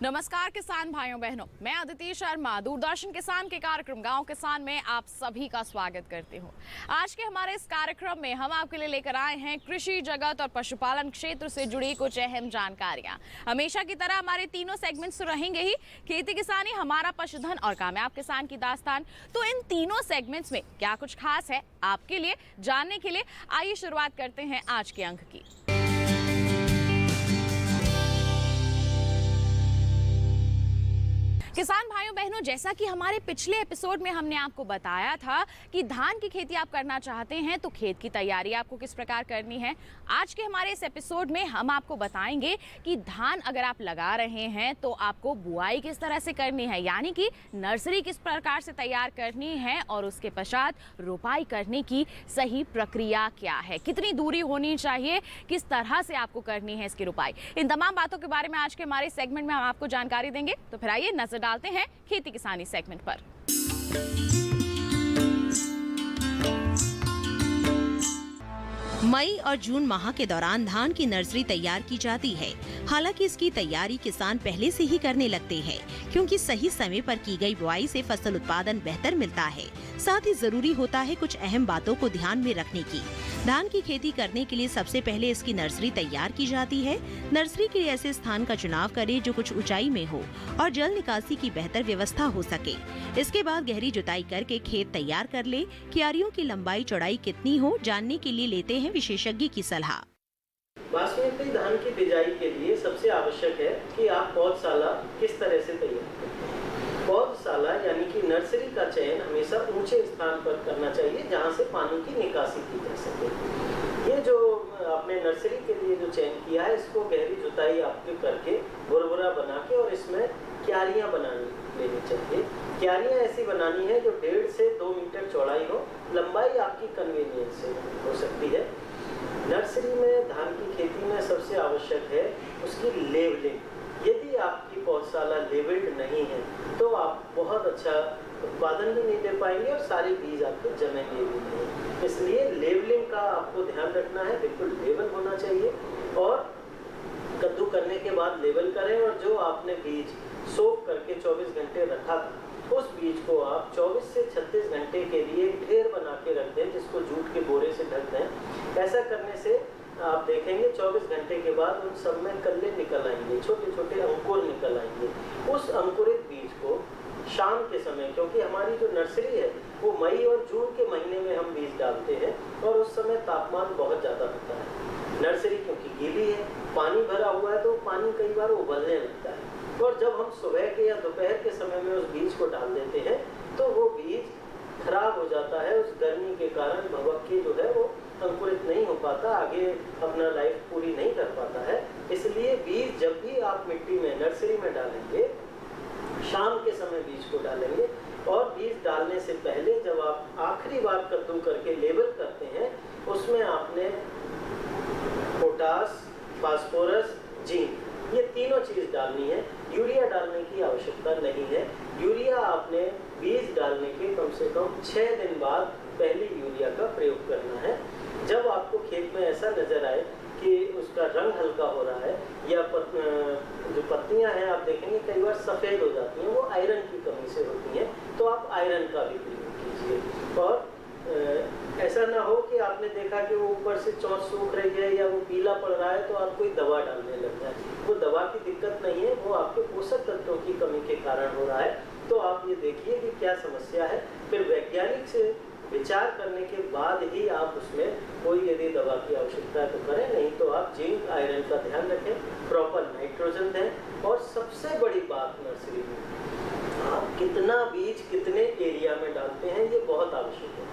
नमस्कार किसान भाइयों बहनों, मैं अदिति शर्मा दूरदर्शन किसान के कार्यक्रम गांव किसान में आप सभी का स्वागत करती हूं। आज के हमारे इस कार्यक्रम में हम आपके लिए लेकर आए हैं कृषि जगत और पशुपालन क्षेत्र से जुड़ी कुछ अहम जानकारियां। हमेशा की तरह हमारे तीनों सेगमेंट्स रहेंगे ही, खेती किसानी, हमारा पशुधन और कामयाब किसान की दास्तान। तो इन तीनों सेगमेंट्स में क्या कुछ खास है आपके लिए जानने के लिए आइए शुरुआत करते हैं आज के अंक की। किसान भाइयों बहनों, जैसा कि हमारे पिछले एपिसोड में हमने आपको बताया था कि धान की खेती आप करना चाहते हैं तो खेत की तैयारी आपको किस प्रकार करनी है। आज के हमारे इस एपिसोड में हम आपको बताएंगे कि धान अगर आप लगा रहे हैं तो आपको बुआई किस तरह से करनी है, यानी कि नर्सरी किस प्रकार से तैयार करनी है और उसके पश्चात रोपाई करने की सही प्रक्रिया क्या है, कितनी दूरी होनी चाहिए, किस तरह से आपको करनी है इसकी रोपाई। इन तमाम बातों के बारे में आज के हमारे सेगमेंट में हम आपको जानकारी देंगे। तो फिर आइए नजर डालते हैं खेती किसानी सेगमेंट पर। मई और जून माह के दौरान धान की नर्सरी तैयार की जाती है। हालांकि इसकी तैयारी किसान पहले से ही करने लगते हैं, क्योंकि सही समय पर की गई बुआई से फसल उत्पादन बेहतर मिलता है। साथ ही जरूरी होता है कुछ अहम बातों को ध्यान में रखने की। धान की खेती करने के लिए सबसे पहले इसकी नर्सरी तैयार की जाती है। नर्सरी के लिए ऐसे स्थान का चुनाव करें जो कुछ ऊंचाई में हो और जल निकासी की बेहतर व्यवस्था हो सके। इसके बाद गहरी जुताई करके खेत तैयार कर ले। क्यारियों की लंबाई चौड़ाई कितनी हो जानने के लिए लेते हैं विशेषज्ञ की सलाह। बासमती धान की बिजाई के लिए सबसे आवश्यक है कि आप पौधशाला किस तरह से तैयार करें। पौधशाला यानी कि नर्सरी का चयन हमेशा ऊंचे स्थान पर करना चाहिए जहां से पानी की निकासी की जा सके। ये जो आपने नर्सरी के लिए जो चयन किया है, इसको गहरी जुताई आपके करके भुरभुरा बना के और इसमें क्यारियां बनानी लेनी चाहिए। क्यारियां ऐसी बनानी है जो 1.5 से 2 मीटर चौड़ाई हो। लंबाई आपकी कन्वीनियंस से हो सकती है। नर्सरी में धान की खेती में सबसे आवश्यक है उसकी लेवलिंग। यदि आपकी पौधशाला लेवल्ड नहीं है तो आप बहुत अच्छा उत्पादन भी नहीं दे पाएंगे और सारे बीज आपके जमेंगे भी नहीं। इसलिए लेवलिंग का आपको ध्यान रखना है, बिल्कुल लेवल होना चाहिए। और कद्दू करने के बाद लेवल करें और जो आपने बीज सोख करके 24 घंटे रखा था, उस बीज को आप 24 से 36 घंटे के लिए ढेर बना के रख दें, जिसको जूट के बोरे से ढक दें। ऐसा करने से आप देखेंगे 24 घंटे के बाद उन सब में कल्ले निकल आएंगे, छोटे छोटे अंकुर निकल आएंगे। उस अंकुरित बीज को शाम के समय, क्योंकि हमारी जो नर्सरी है वो मई और जून के महीने में हम बीज डालते हैं और उस समय तापमान बहुत ज़्यादा होता है। नर्सरी क्योंकि गीली है, पानी भरा हुआ है, तो पानी कई बार उबलने लगता है। और जब हम सुबह के या दोपहर के समय में उस बीज को डाल देते हैं तो वो बीज खराब हो जाता है। उस गर्मी के कारण भभक्की जो है वो अंकुरित नहीं हो पाता, आगे अपना लाइफ पूरी नहीं कर पाता है। इसलिए बीज जब भी आप मिट्टी में नर्सरी में डालेंगे, शाम के समय बीज को डालेंगे। और बीज डालने से पहले जब आप आखिरी बार कद्दू करके लेवल करते हैं, उसमें आपने पोटास, फास्फोरस, जिंक, ये तीनों चीज डालनी है। यूरिया डालने की आवश्यकता नहीं है। यूरिया आपने बीज डालने के कम से कम 6 दिन बाद पहली यूरिया का प्रयोग करना है। जब आपको खेत में ऐसा नजर आए कि उसका रंग हल्का हो रहा है या जो पत्तियां हैं आप देखेंगे कई बार सफ़ेद हो जाती हैं, वो आयरन की कमी से होती हैं, तो आप आयरन का भी प्रयोग कीजिए। और ऐसा ना हो कि आपने देखा कि वो ऊपर से चौंच सूख रही है या वो पीला पड़ रहा है तो आप कोई दवा डालने लग जाए। वो दवा की दिक्कत नहीं है, वो आपके पोषक तत्वों की कमी के कारण हो रहा है। तो आप ये देखिए कि क्या समस्या है, फिर वैज्ञानिक से विचार करने के बाद ही आप उसमें कोई यदि दवा की आवश्यकता है तो करें, नहीं तो आप जिंक आयरन का ध्यान रखें, प्रॉपर नाइट्रोजन दें। और सबसे बड़ी बात नर्सरी में आप कितना बीज कितने एरिया में डालते हैं ये बहुत आवश्यक है।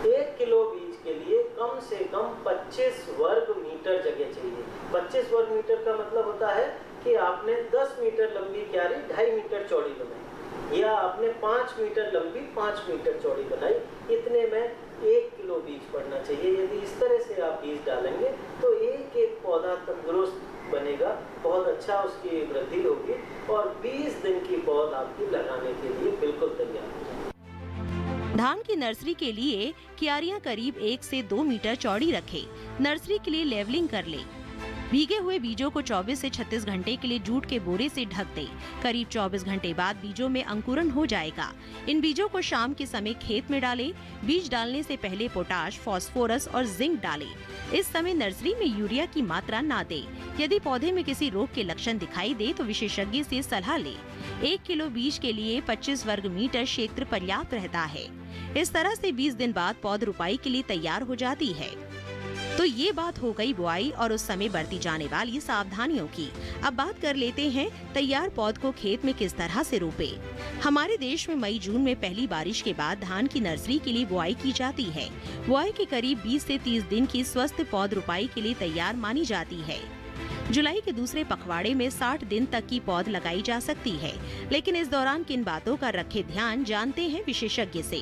1 किलो बीज के लिए कम से कम 25 वर्ग मीटर जगह चाहिए। 25 वर्ग मीटर का मतलब होता है कि आपने 10 मीटर लंबी क्यारी 2.5 मीटर चौड़ी बनाई, या आपने 5 मीटर लंबी 5 मीटर चौड़ी बनाई। इतने में 1 किलो बीज पड़ना चाहिए। यदि इस तरह से आप बीज डालेंगे तो एक एक पौधा तंदुरुस्त बनेगा, बहुत अच्छा उसकी वृद्धि होगी और 20 दिन की पौध आपकी लगाने के लिए बिल्कुल तैयार हो जाएगी। धान की नर्सरी के लिए क्यारियां करीब 1 से 2 मीटर चौड़ी रखें। नर्सरी के लिए लेवलिंग कर लें। भीगे हुए बीजों को 24 से 36 घंटे के लिए जूट के बोरे से ढक दे। करीब 24 घंटे बाद बीजों में अंकुरन हो जाएगा। इन बीजों को शाम के समय खेत में डालें। बीज डालने से पहले पोटाश, फास्फोरस और जिंक डालें। इस समय नर्सरी में यूरिया की मात्रा ना दें। यदि पौधे में किसी रोग के लक्षण दिखाई दे तो विशेषज्ञ से सलाह लें। 1 किलो बीज के लिए 25 वर्ग मीटर क्षेत्र पर्याप्त रहता है। इस तरह से 20 दिन बाद पौध रुपाई के लिए तैयार हो जाती है। तो ये बात हो गई बुआई और उस समय बरती जाने वाली सावधानियों की। अब बात कर लेते हैं तैयार पौध को खेत में किस तरह से रोपे। हमारे देश में मई जून में पहली बारिश के बाद धान की नर्सरी के लिए बुआई की जाती है। बुआई के करीब 20 से 30 दिन की स्वस्थ पौध रुपाई के लिए तैयार मानी जाती है। जुलाई के दूसरे पखवाड़े में 60 दिन तक की पौध लगाई जा सकती है, लेकिन इस दौरान किन बातों का रखे ध्यान जानते हैं विशेषज्ञ से।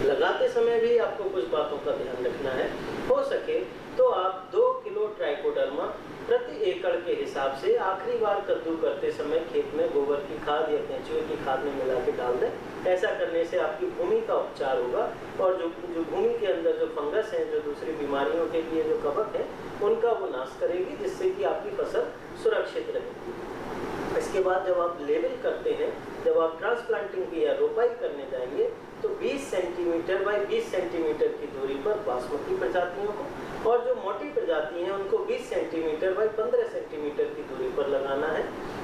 लगाते समय भी आपको कुछ बातों का ध्यान रखना है। हो सके तो आप 2 किलो ट्राइकोडर्मा प्रति एकड़ के हिसाब से आखिरी बार कद्दू करते समय खेत में गोबर की खाद या केंचुए की खाद में मिला के डाल दें। ऐसा करने से आपकी भूमि का उपचार होगा और जो भूमि के अंदर जो फंगस है, जो दूसरी बीमारियों के लिए जो कवक है, उनका वो नाश करेगी, जिससे कि आपकी फसल सुरक्षित रहेगी। इसके बाद जब आप लेवल करते हैं, जब आप ट्रांसप्लांटिंग की या रोपाई करने जाएंगे तो 20 सेंटीमीटर बाई 20 सेंटीमीटर की दूरी पर बासमती प्रजातियों को और जो मोटी प्रजाति हैं उनको 20 सेंटीमीटर बाई 15 सेंटीमीटर की दूरी पर लगाना है।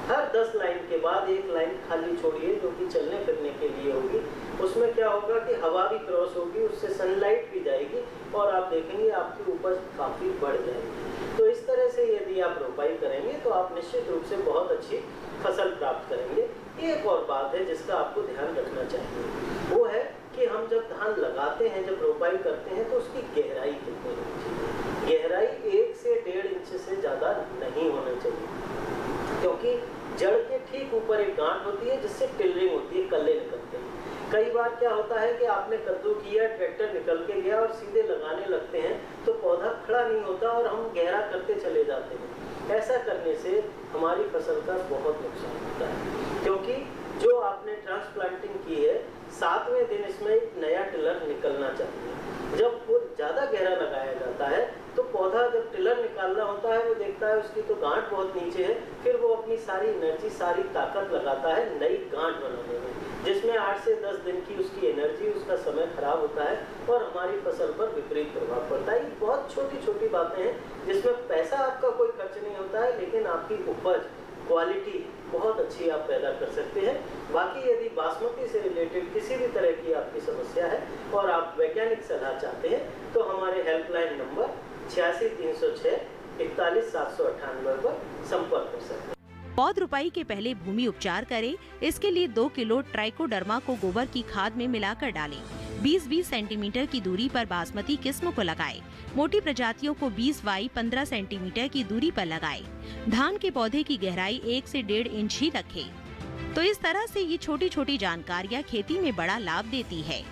हर 10 लाइन के बाद एक लाइन खाली छोड़िए जो कि चलने फिरने के लिए होगी। उसमें क्या होगा कि हवा भी क्रॉस होगी, उससे सनलाइट भी जाएगी और आप देखेंगे आपकी उपज काफ़ी बढ़ जाएगी। तो इस तरह से यदि आप रोपाई करेंगे तो आप निश्चित रूप से बहुत अच्छी फसल प्राप्त करेंगे। एक और बात है जिसका आपको ध्यान रखना चाहिए, वो है कि हम जब धान लगाते हैं, जब रोपाई करते हैं तो उसकी गहराई कितनी होनी चाहिए। गहराई 1 से 1.5 इंच से ज़्यादा नहीं होना चाहिए, क्योंकि जड़ के ठीक ऊपर एक गांठ होती है जिससे टिलरिंग होती है, कल्ले निकलते हैं। कई बार क्या होता है कि आपने कद्दू किया, ट्रैक्टर निकल के गया और सीधे लगाने लगते हैं तो पौधा खड़ा नहीं होता और हम गहरा करते चले जाते हैं। ऐसा करने से हमारी फसल का बहुत नुकसान होता है, क्योंकि जो आपने ट्रांसप्लांटिंग की है 7वें दिन इसमें एक नया टिलर निकलना चाहिए। जब वो ज़्यादा गहरा लगाया जाता है तो पौधा जब टिलर निकालना होता है वो देखता है उसकी तो गांठ बहुत नीचे है, फिर वो अपनी सारी एनर्जी, सारी ताकत लगाता है नई गांठ बनाने में, जिसमें 8 से 10 दिन की उसकी एनर्जी, उसका समय खराब होता है और हमारी फसल पर विपरीत प्रभाव पड़ता है। ये बहुत छोटी छोटी बातें हैं जिसमें पैसा आपका कोई खर्च नहीं होता है, लेकिन आपकी उपज, क्वालिटी बहुत अच्छी आप पैदा कर सकते हैं। बाकी यदि बासमती से रिलेटेड किसी भी तरह की आपकी समस्या है और आप वैज्ञानिक सलाह चाहते हैं तो हमारे हेल्पलाइन नंबर 86 306 41 798 पर संपर्क कर सकते हैं। पौध रुपाई के पहले भूमि उपचार करें। इसके लिए 2 किलो ट्राइकोडर्मा को गोबर की खाद में मिलाकर डालें। 20-20 सेंटीमीटर की दूरी पर बासमती किस्म को लगाएं। मोटी प्रजातियों को 20 बाई 15 सेंटीमीटर की दूरी पर लगाएं। धान के पौधे की गहराई 1 से 1.5 इंच ही रखें। तो इस तरह से ये छोटी छोटी जानकारियाँ खेती में बड़ा लाभ देती है।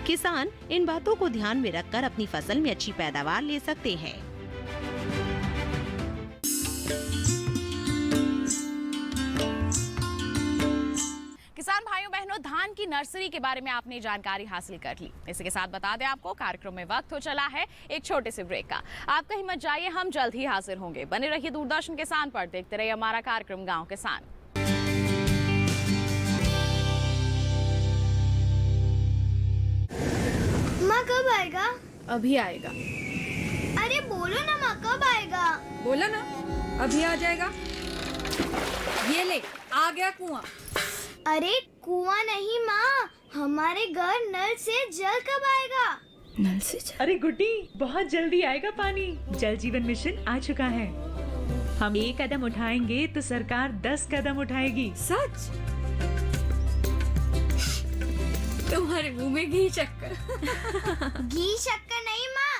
किसान इन बातों को ध्यान में रखकर अपनी फसल में अच्छी पैदावार ले सकते हैं। किसान भाइयों बहनों, धान की नर्सरी के बारे में आपने जानकारी हासिल कर ली। इसी के साथ बता दें आपको कार्यक्रम में वक्त हो चला है एक छोटे से ब्रेक का। आप कहीं मत जाइए, हम जल्द ही हाजिर होंगे। बने रहिए दूरदर्शन किसान पर, देखते रहिए हमारा कार्यक्रम गांव किसान। माँ कब आएगा? अभी आएगा। अरे बोलो ना माँ, कब आएगा? बोला ना, अभी आ जाएगा। ये ले, आ गया कुआं। अरे कुआं नहीं माँ, हमारे घर नल से जल कब आएगा? नल से जल? अरे गुड्डी, बहुत जल्दी आएगा पानी। जल जीवन मिशन आ चुका है। हम 1 कदम उठाएंगे तो सरकार 10 कदम उठाएगी। सच? तुम्हारे मुंह में घी शक्कर। घी शक्कर नहीं माँ,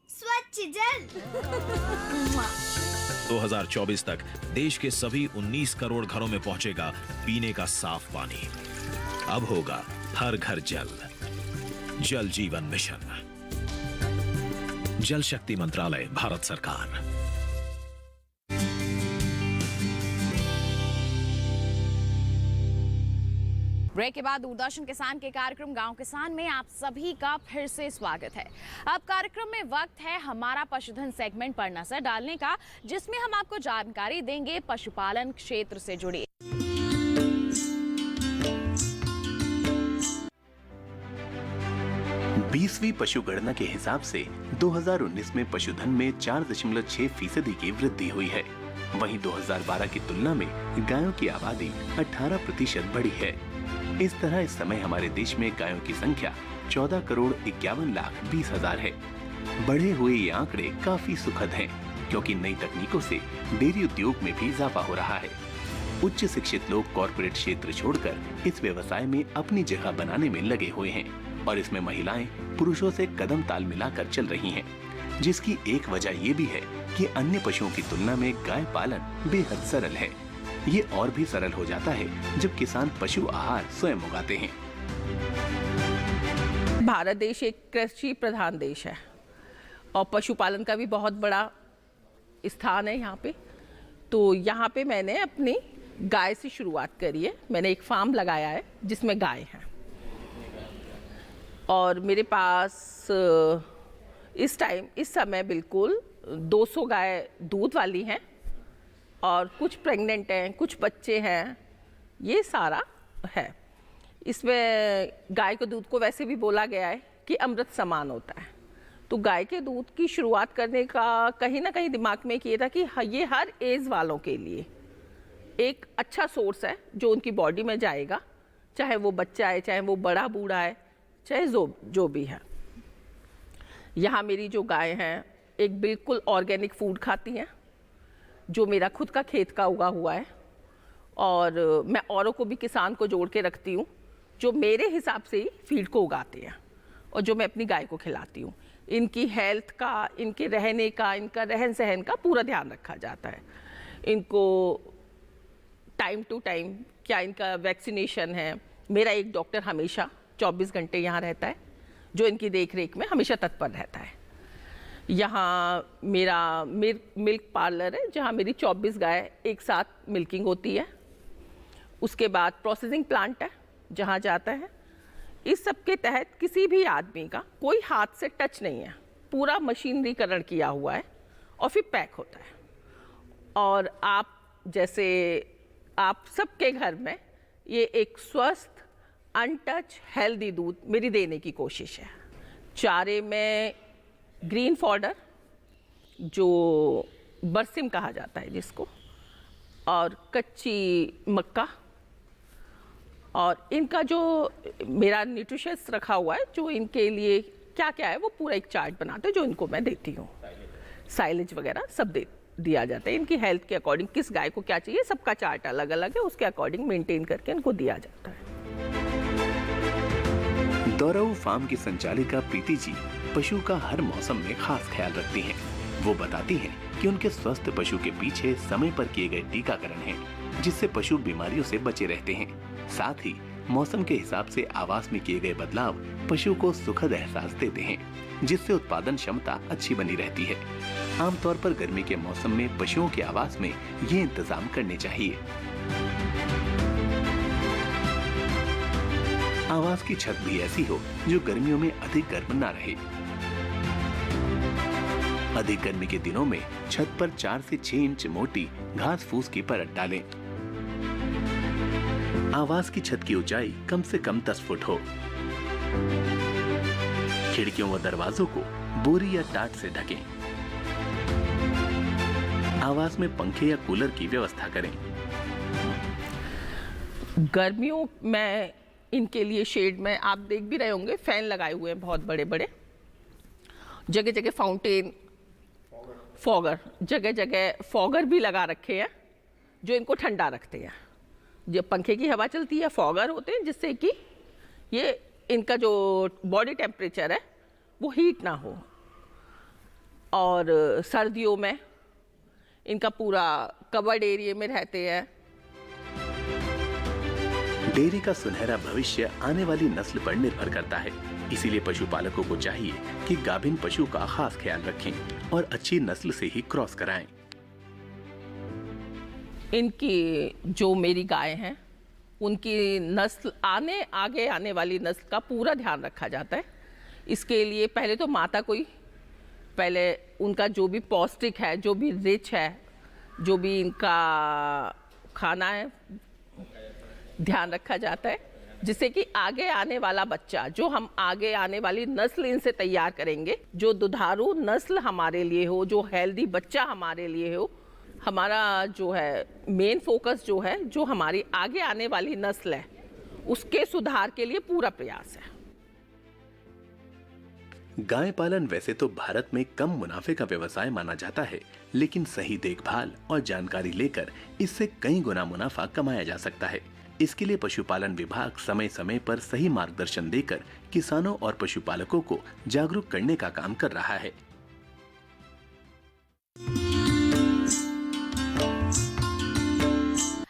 स्वच्छ जल। 2024 तक देश के सभी 19 करोड़ घरों में पहुंचेगा पीने का साफ पानी। अब होगा हर घर जल। जल जीवन मिशन, जल शक्ति मंत्रालय, भारत सरकार। ब्रेक के बाद दूरदर्शन किसान के कार्यक्रम गांव किसान में आप सभी का फिर से स्वागत है। अब कार्यक्रम में वक्त है हमारा पशुधन सेगमेंट पर नजर डालने का, जिसमें हम आपको जानकारी देंगे पशुपालन क्षेत्र से जुड़ी। बीसवीं पशुगणना के हिसाब से 2019 में पशुधन में 4.6% की वृद्धि हुई है। वहीं 2012 की तुलना में गायों की आबादी 18% बढ़ी है। इस तरह इस समय हमारे देश में गायों की संख्या 14,51,20,000 है। बढ़े हुए ये आंकड़े काफी सुखद हैं, क्योंकि नई तकनीकों से डेयरी उद्योग में भी इजाफा हो रहा है। उच्च शिक्षित लोग कॉर्पोरेट क्षेत्र छोड़कर इस व्यवसाय में अपनी जगह बनाने में लगे हुए हैं और इसमें महिलाएं पुरुषों से कदम ताल मिलाकर चल रही हैं, जिसकी एक वजह ये भी है कि अन्य पशुओं की तुलना में गाय पालन बेहद सरल है। ये और भी सरल हो जाता है जब किसान पशु आहार स्वयं उगाते हैं। भारत देश एक कृषि प्रधान देश है और पशुपालन का भी बहुत बड़ा स्थान है यहाँ पे। तो यहाँ पे मैंने अपनी गाय से शुरुआत करी है। मैंने एक फार्म लगाया है जिसमें गाय हैं और मेरे पास इस समय बिल्कुल 200 गाय दूध वाली हैं और कुछ प्रेग्नेंट हैं, कुछ बच्चे हैं, ये सारा है। इसमें गाय के दूध को वैसे भी बोला गया है कि अमृत समान होता है। तो गाय के दूध की शुरुआत करने का कहीं ना कहीं दिमाग में किया था कि ये हर एज वालों के लिए एक अच्छा सोर्स है जो उनकी बॉडी में जाएगा, चाहे वो बच्चा है, चाहे वो बड़ा बूढ़ा है, चाहे जो भी है। यहाँ मेरी जो गाय हैं एक बिल्कुल ऑर्गेनिक फूड खाती हैं, जो मेरा खुद का खेत का उगा हुआ है। और मैं औरों को भी किसान को जोड़ के रखती हूँ जो मेरे हिसाब से ही फीड को उगाते हैं और जो मैं अपनी गाय को खिलाती हूँ। इनकी हेल्थ का, इनके रहने का, इनका रहन सहन का पूरा ध्यान रखा जाता है। इनको टाइम टू टाइम क्या इनका वैक्सीनेशन है। मेरा एक डॉक्टर हमेशा 24 घंटे यहाँ रहता है, जो इनकी देख रेख में हमेशा तत्पर रहता है। यहाँ मेरा मिल्क पार्लर है जहाँ मेरी 24 गाय एक साथ मिल्किंग होती है। उसके बाद प्रोसेसिंग प्लांट है जहाँ जाता है। इस सब के तहत किसी भी आदमी का कोई हाथ से टच नहीं है, पूरा मशीनरीकरण किया हुआ है और फिर पैक होता है। और आप जैसे आप सबके घर में ये एक स्वस्थ अनटच हेल्दी दूध मेरी देने की कोशिश है। चारे में ग्रीन फॉडर जो बरसिम कहा जाता है जिसको, और कच्ची मक्का, और इनका जो मेरा न्यूट्रिशंस रखा हुआ है जो इनके लिए क्या क्या है वो पूरा एक चार्ट बनाते हैं जो इनको मैं देती हूँ। साइलेज वगैरह सब दिया जाता है। इनकी हेल्थ के अकॉर्डिंग किस गाय को क्या चाहिए सबका चार्ट अलग अलग है, उसके अकॉर्डिंग मेंटेन करके इनको दिया जाता है। दौराऊ फार्म की संचालिका प्रीति जी पशु का हर मौसम में खास ख्याल रखती हैं। वो बताती हैं कि उनके स्वस्थ पशु के पीछे समय पर किए गए टीकाकरण हैं, जिससे पशु बीमारियों से बचे रहते हैं। साथ ही मौसम के हिसाब से आवास में किए गए बदलाव पशु को सुखद एहसास देते हैं, जिससे उत्पादन क्षमता अच्छी बनी रहती है। आमतौर पर गर्मी के मौसम में पशुओं के आवास में ये इंतजाम करने चाहिए। आवास की छत भी ऐसी हो जो गर्मियों में अधिक गर्म ना रहे। अधिक गर्मी के दिनों में छत पर 4 से 6 इंच मोटी घास फूस की परत डालें। आवास की छत की ऊंचाई कम से कम 10 फुट हो। खिड़कियों व दरवाजों को बोरी या टाट से ढकें। आवास में पंखे या कूलर की व्यवस्था करें। गर्मियों में इनके लिए शेड में आप देख भी रहे होंगे फैन लगाए हुए हैं बहुत बड़े बड़े, जगह जगह फाउंटेन, फॉगर, जगह जगह फॉगर भी लगा रखे हैं जो इनको ठंडा रखते हैं। जब पंखे की हवा चलती है फॉगर होते हैं जिससे कि ये इनका जो बॉडी टेम्परेचर है वो हीट ना हो। और सर्दियों में इनका पूरा कवर्ड एरिया में रहते हैं। डेयरी का सुनहरा भविष्य आने वाली नस्ल पर निर्भर करता है, इसीलिए पशुपालकों को चाहिए कि गाभिन पशु का खास ख्याल रखें और अच्छी नस्ल से ही क्रॉस कराएं। इनकी जो मेरी गाय हैं उनकी नस्ल आगे आने वाली नस्ल का पूरा ध्यान रखा जाता है। इसके लिए पहले तो माता को ही पहले उनका जो भी पौष्टिक है, जो भी रिच है, जो भी इनका खाना है, ध्यान रखा जाता है, जिससे कि आगे आने वाला बच्चा, जो हम आगे आने वाली नस्ल इनसे तैयार करेंगे, जो दुधारू नस्ल हमारे लिए हो, जो हेल्दी बच्चा हमारे लिए हो। हमारा जो है मेन फोकस जो है, जो हमारी आगे आने वाली नस्ल है, उसके सुधार के लिए पूरा प्रयास है। गाय पालन वैसे तो भारत में कम मुनाफे का व्यवसाय माना जाता है, लेकिन सही देखभाल और जानकारी लेकर इससे कई गुना मुनाफा कमाया जा सकता है। इसके लिए पशुपालन विभाग समय समय पर सही मार्गदर्शन देकर किसानों और पशुपालकों को जागरूक करने का काम कर रहा है।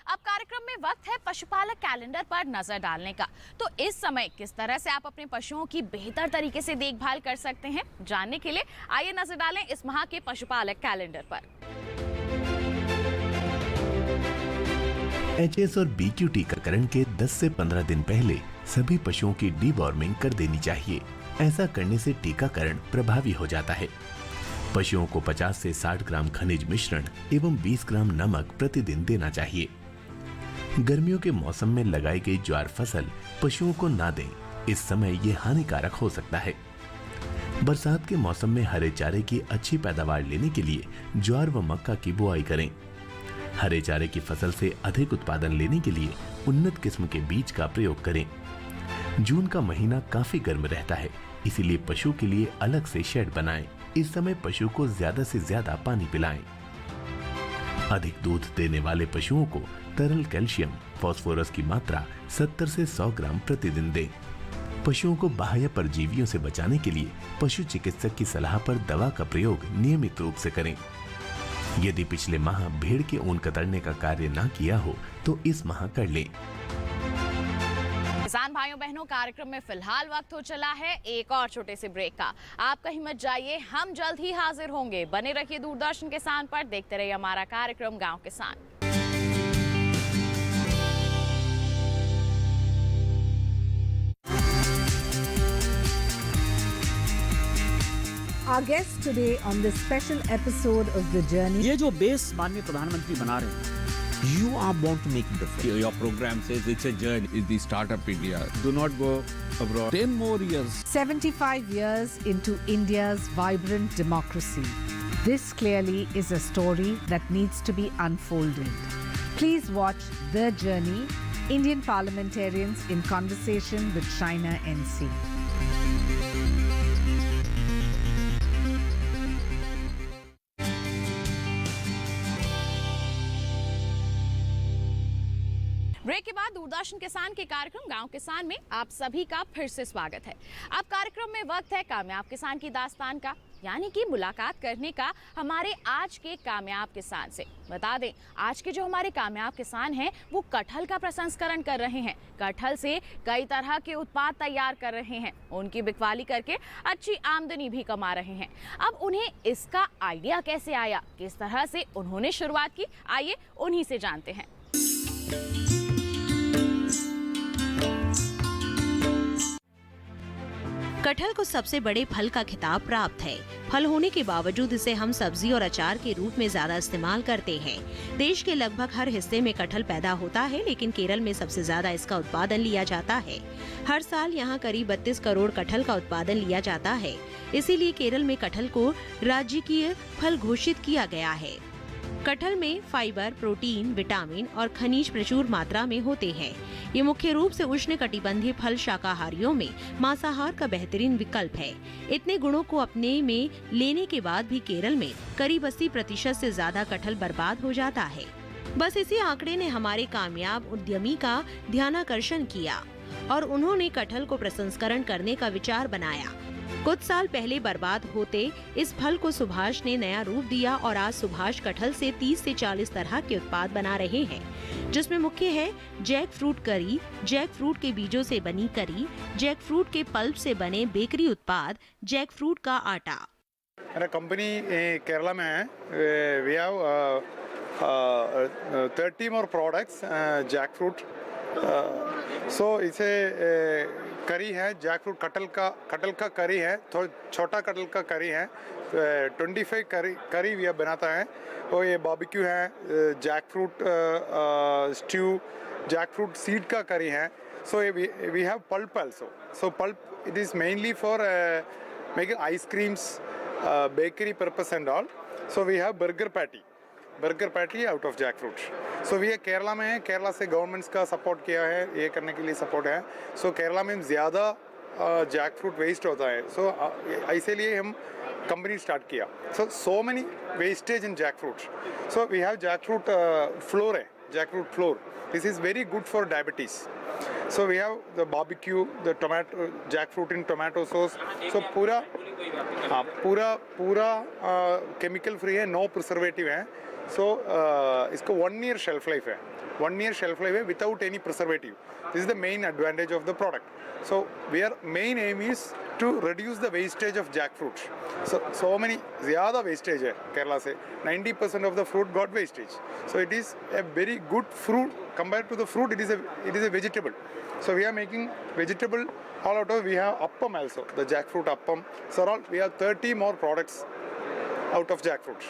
अब कार्यक्रम में वक्त है पशुपालक कैलेंडर पर नजर डालने का। तो इस समय किस तरह से आप अपने पशुओं की बेहतर तरीके से देखभाल कर सकते हैं, जानने के लिए आइए नजर डालें इस माह के पशुपालक कैलेंडर पर। एचएस और बीक्यू टीकाकरण के 10 से 15 दिन पहले सभी पशुओं की डीवॉर्मिंग कर देनी चाहिए। ऐसा करने से टीकाकरण प्रभावी हो जाता है। पशुओं को 50 से 60 ग्राम खनिज मिश्रण एवं 20 ग्राम नमक प्रतिदिन देना चाहिए। गर्मियों के मौसम में लगाई गई ज्वार फसल पशुओं को ना दें, इस समय ये हानिकारक हो सकता है। बरसात के मौसम में हरे चारे की अच्छी पैदावार लेने के लिए ज्वार व मक्का की बुआई करें। हरे चारे की फसल से अधिक उत्पादन लेने के लिए उन्नत किस्म के बीज का प्रयोग करें। जून का महीना काफी गर्म रहता है, इसीलिए पशु के लिए अलग से शेड बनाएं। इस समय पशु को ज्यादा से ज्यादा पानी पिलाएं। अधिक दूध देने वाले पशुओं को तरल कैल्शियम, फास्फोरस की मात्रा 70 से 100 ग्राम प्रतिदिन दें। पशुओं को बाह्य परजीवियों से बचाने के लिए पशु चिकित्सक की सलाह पर दवा का प्रयोग नियमित रूप से करें। यदि पिछले माह भेड़ के ऊन कतरने का कार्य ना किया हो तो इस माह कर लें। किसान भाइयों बहनों, कार्यक्रम में फिलहाल वक्त हो चला है एक और छोटे से ब्रेक का। आप कहीं मत जाइए, हम जल्द ही हाजिर होंगे। बने रहिए दूरदर्शन किसान पर, देखते रहिए हमारा कार्यक्रम गांव किसान। Our guest today on this special episode of The Journey. ये जो बेस माननीय प्रधानमंत्री बना रहे हैं, you are born to make a difference. Your program says it's a journey. It's the startup India. Do not go abroad. 10 more years. 75 years into India's vibrant democracy. This clearly is a story that needs to be unfolded. Please watch The Journey, Indian Parliamentarians in Conversation with Shaina NC. Break के बाद दूरदर्शन किसान के कार्यक्रम गांव किसान में आप सभी का फिर से स्वागत है। अब कार्यक्रम में वक्त है कामयाब किसान की दास्तान का, यानी कि मुलाकात करने का हमारे आज के कामयाब किसान से। बता दें, आज के जो हमारे कामयाब किसान हैं वो कटहल का प्रसंस्करण कर रहे हैं। कटहल से कई तरह के उत्पाद तैयार कर रहे हैं, उनकी बिकवाली करके अच्छी आमदनी भी कमा रहे हैं। अब उन्हें इसका आइडिया कैसे आया, किस तरह से उन्होंने शुरुआत की, आइए उन्हीं से जानते हैं। कटहल को सबसे बड़े फल का खिताब प्राप्त है। फल होने के बावजूद इसे हम सब्जी और अचार के रूप में ज्यादा इस्तेमाल करते हैं। देश के लगभग हर हिस्से में कटहल पैदा होता है, लेकिन केरल में सबसे ज्यादा इसका उत्पादन लिया जाता है। हर साल यहाँ करीब 32 करोड़ कटहल का उत्पादन लिया जाता है। इसीलिए केरल में कटहल को राजकीय फल घोषित किया गया है। कटहल में फाइबर, प्रोटीन, विटामिन और खनिज प्रचुर मात्रा में होते हैं। ये मुख्य रूप से उष्णकटिबंधीय फल शाकाहारियों में मांसाहार का बेहतरीन विकल्प है। इतने गुणों को अपने में लेने के बाद भी केरल में करीब 80% से ज्यादा कटहल बर्बाद हो जाता है। बस इसी आंकड़े ने हमारे कामयाब उद्यमी का ध्यानाकर्षण किया और उन्होंने कटहल को प्रसंस्करण करने का विचार बनाया। कुछ साल पहले बर्बाद होते इस फल को सुभाष ने नया रूप दिया और आज सुभाष कटहल से 30 से 40 तरह के उत्पाद बना रहे हैं, जिसमें मुख्य है जैक फ्रूट करी, जैक फ्रूट के बीजों से बनी करी, जैक फ्रूट के पल्प से बने बेकरी उत्पाद, जैक फ्रूट का आटा। मेरा कंपनी केरला में है। We have 30 more products, jackfruit so इसे करी है, जैकफ्रूट कटल का करी है, थोड़ा छोटा कटल का करी है, 25 करी भी बनाता है। और ये बारबेक्यू है, जैकफ्रूट स्ट्यू, जैकफ्रूट सीड का करी है। So we have pulp also. So pulp it is mainly for making ice creams, bakery purpose and all. So we have burger patty out of jackfruit. So ये केरला में है, केरला से governments का support किया है, ये करने के लिए सपोर्ट है। सो केरला में ज़्यादा जैकफ्रूट वेस्ट होता है, सो इसीलिए हम कंपनी स्टार्ट किया। So many wastage in jackfruit. So we have jackfruit flour है, jackfruit flour. This is very good for diabetes. So we have the barbecue, the tomato, jackfruit in tomato sauce. So पूरा chemical free है, no preservative है। So इसको 1 year shelf life है, 1 year shelf life है without any preservative. This is the main advantage of the product. So we are main aim is to reduce the wastage of jackfruit. So many ज़्यादा wastage है केरला से, 90% of the fruit got wastage. So it is a very good fruit compare to the fruit, it is a vegetable. So we are making vegetable all out of. We have appam also, the jackfruit appam. So all we have 30 more products out of jackfruit.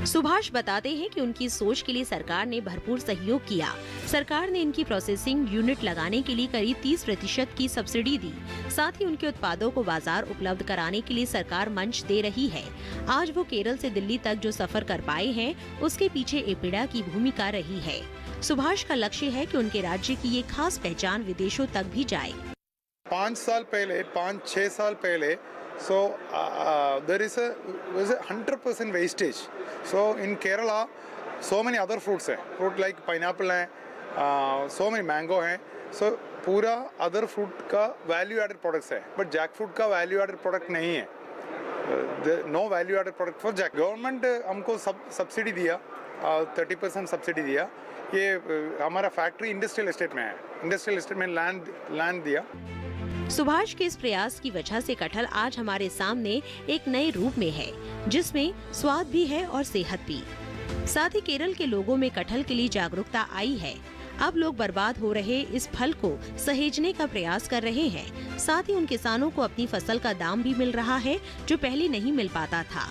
Subhash बताते हैं कि उनकी सोच के लिए सरकार ने भरपूर सहयोग किया। सरकार ने इनकी प्रोसेसिंग यूनिट लगाने के लिए करीब 30% की सब्सिडी दी। साथ ही उनके उत्पादों को बाजार उपलब्ध कराने के लिए सरकार मंच दे रही है। आज वो केरल से दिल्ली तक जो सफर कर पाए हैं, उसके पीछे एपिडा की भूमिका रही है। सुभाष का लक्ष्य है कि उनके राज्य की ये खास पहचान विदेशों तक भी जाए। 5 साल पहले, 5-6 साल पहले, so there is a 100% wastage. So in Kerala, so many other fruits हैं, fruit like pineapple है, so many mango हैं. So पूरा other fruit का value added products है, but jackfruit का value added product नहीं है. No value added product for jack. Government हमको सब्सिडी दिया, 30% सब्सिडी दिया। ये हमारा फैक्ट्री इंडस्ट्रियल एस्टेट में है, इंडस्ट्रियल एस्टेट में लैंड दिया। सुभाष के इस प्रयास की वजह से कटहल आज हमारे सामने एक नए रूप में है, जिसमें स्वाद भी है और सेहत भी। साथ ही केरल के लोगों में कटहल के लिए जागरूकता आई है। अब लोग बर्बाद हो रहे इस फल को सहेजने का प्रयास कर रहे हैं। साथ ही उन किसानों को अपनी फसल का दाम भी मिल रहा है, जो पहले नहीं मिल पाता था।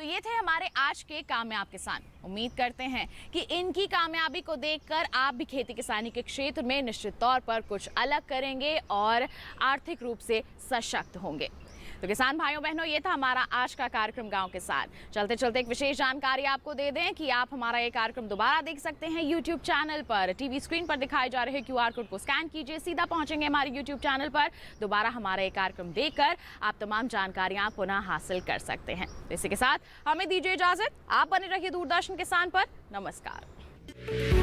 ये थे हमारे आज के कामयाब किसान। उम्मीद करते हैं कि इनकी कामयाबी को देखकर आप भी खेती किसानी के क्षेत्र में निश्चित तौर पर कुछ अलग करेंगे और आर्थिक रूप से सशक्त होंगे। तो किसान भाइयों बहनों, ये था हमारा आज का कार्यक्रम गांव के साथ। चलते चलते एक विशेष जानकारी आपको दे दें कि आप हमारा ये कार्यक्रम दोबारा देख सकते हैं यूट्यूब चैनल पर। टीवी स्क्रीन पर दिखाए जा रहे QR कोड को स्कैन कीजिए, सीधा पहुंचेंगे हमारे यूट्यूब चैनल पर। दोबारा हमारा ये कार्यक्रम देखकर आप तमाम जानकारियां पुनः हासिल कर सकते हैं। इसी के साथ हमें दीजिए इजाजत। आप बने रहिए दूरदर्शन किसान पर। नमस्कार।